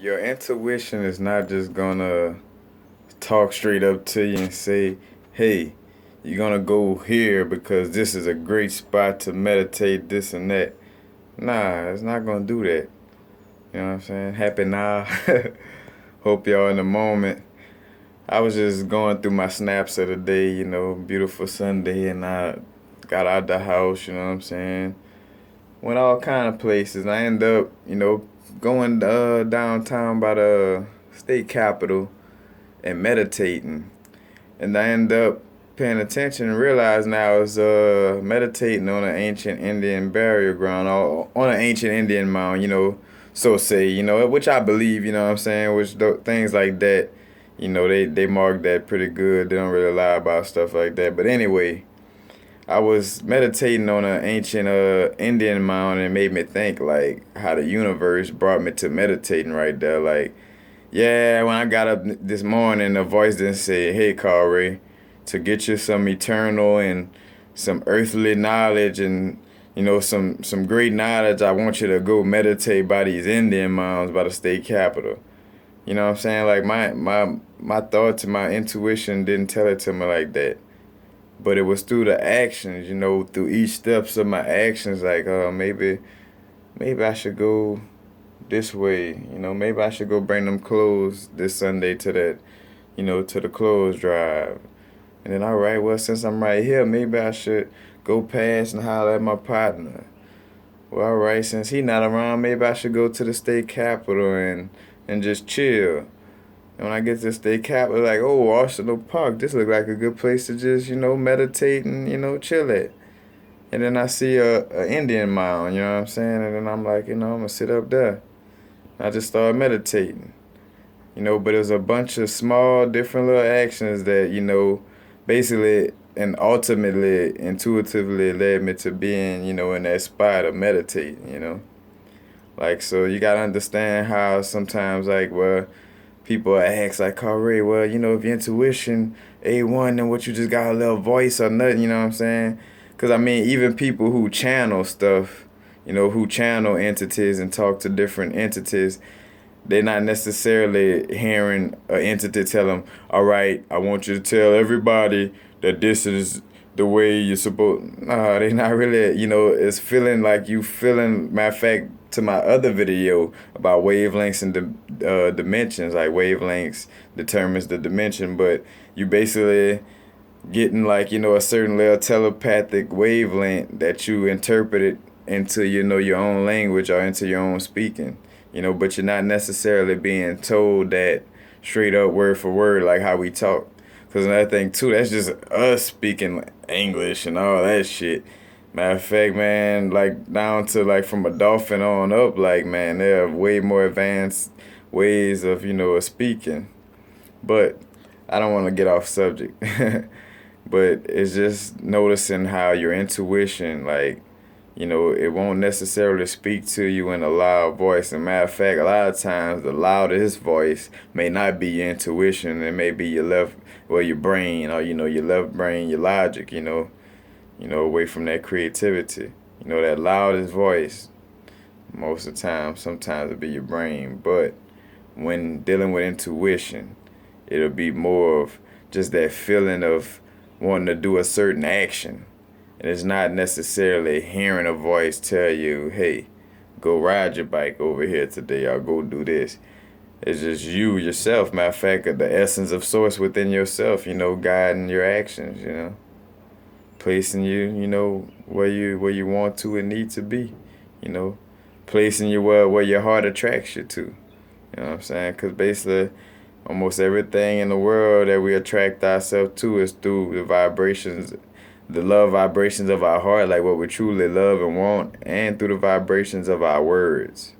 Your intuition is not just gonna talk straight up to you and say, hey, you're gonna go here because this is a great spot to meditate, this and that. Nah, it's not gonna do that. You know what I'm saying? Happy now. Hope y'all in the moment. I was just going through my snaps of the day, beautiful Sunday, and I got out the house, you know what I'm saying? Went all kind of places. I end up, going downtown by the state capitol and meditating. And I end up paying attention and realize now I was meditating on an ancient Indian burial ground, on an ancient Indian mound, so say, which I believe, you know what I'm saying, which things like that, they mark that pretty good. They don't really lie about stuff like that. But anyway, I was meditating on an ancient Indian mound, and it made me think like how the universe brought me to meditating right there. Like, yeah, when I got up this morning, a voice didn't say, "Hey, Carl Ray, to get you some eternal and some earthly knowledge and some great knowledge, I want you to go meditate by these Indian mounds by the state capitol." You know what I'm saying? Like my thoughts and my intuition didn't tell it to me like that. But it was through the actions, through each steps of my actions, like maybe I should go this way, maybe I should go bring them clothes this Sunday to that, to the clothes drive. And then, all right, well, since I'm right here, maybe I should go past and holler at my partner. Well, all right, since he not around, maybe I should go to the state capitol and just chill. And when I get to the state capitol, like, oh, Arsenal Park, this look like a good place to just, meditate and, chill at. And then I see a Indian mound, you know what I'm saying? And then I'm like, I'm going to sit up there. I just started meditating, but it was a bunch of small, different little actions that, basically and ultimately, intuitively led me to being, in that spot of meditating. Like, so you got to understand how sometimes, like, well, people ask, like, Carl Ray, well, if your intuition A1, then what you just got a little voice or nothing, you know what I'm saying? Because, I mean, even people who channel stuff, who channel entities and talk to different entities, they're not necessarily hearing an entity tell them, all right, I want you to tell everybody that this is the way you're supposed. Nah, they're not really, it's feeling like you feeling, matter of fact, to my other video about wavelengths and dimensions, like wavelengths determines the dimension, but you basically getting like, a certain little telepathic wavelength that you interpret it into, your own language or into your own speaking. But you're not necessarily being told that straight up word for word like how we talk. Because another thing, too, that's just us speaking English and all that shit. Matter of fact, man, like down to like from a dolphin on up, like, man, there are way more advanced ways of, of speaking. But I don't want to get off subject. But it's just noticing how your intuition, like, it won't necessarily speak to you in a loud voice. And matter of fact, a lot of times the loudest voice may not be your intuition. It may be your brain, or, your left brain, your logic, away from that creativity. That loudest voice, most of the time, sometimes it'll be your brain. But when dealing with intuition, it'll be more of just that feeling of wanting to do a certain action. And it's not necessarily hearing a voice tell you, hey, go ride your bike over here today or go do this. It's just you, yourself, matter of fact, the essence of source within yourself, guiding your actions, placing you, where you want to and need to be, placing you where your heart attracts you to. You know what I'm saying? Because basically, almost everything in the world that we attract ourselves to is through the vibrations, the love vibrations of our heart, like what we truly love and want, and through the vibrations of our words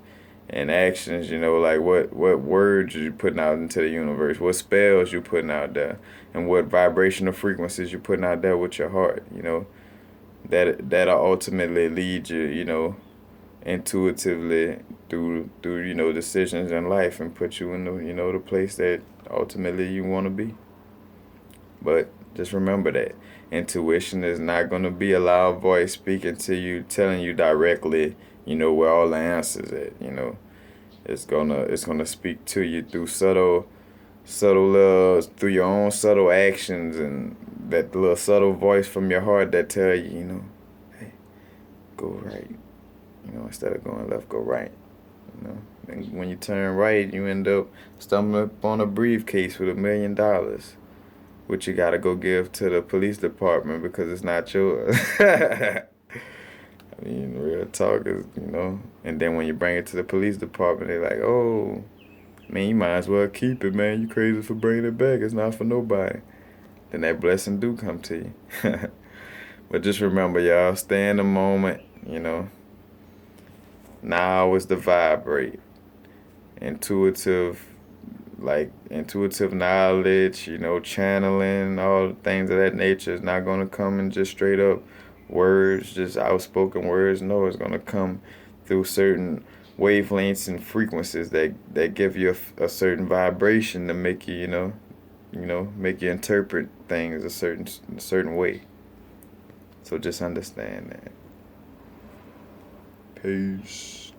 and actions, like what words you putting out into the universe, what spells you putting out there, and what vibrational frequencies you putting out there with your heart, that'll ultimately lead you, intuitively through decisions in life and put you in the place that ultimately you want to be. But just remember that intuition is not going to be a loud voice speaking to you, telling you directly, where all the answers at. it's gonna speak to you through through your own subtle actions and that little subtle voice from your heart that tell you, hey, go right. Instead of going left, go right. And when you turn right, you end up stumbling up on a briefcase with $1 million, which you gotta go give to the police department because it's not yours. I mean, real talk is. And then when you bring it to the police department, they're like, oh, man, you might as well keep it, man. You crazy for bringing it back. It's not for nobody. Then that blessing do come to you. But just remember, y'all, stay in the moment. Now is the vibrate. Intuitive, like intuitive knowledge, channeling, all things of that nature is not going to come in just straight up words, just outspoken words. No, it's going to come through certain wavelengths and frequencies that give you a certain vibration to make make you interpret things a certain way. So just understand that. Peace.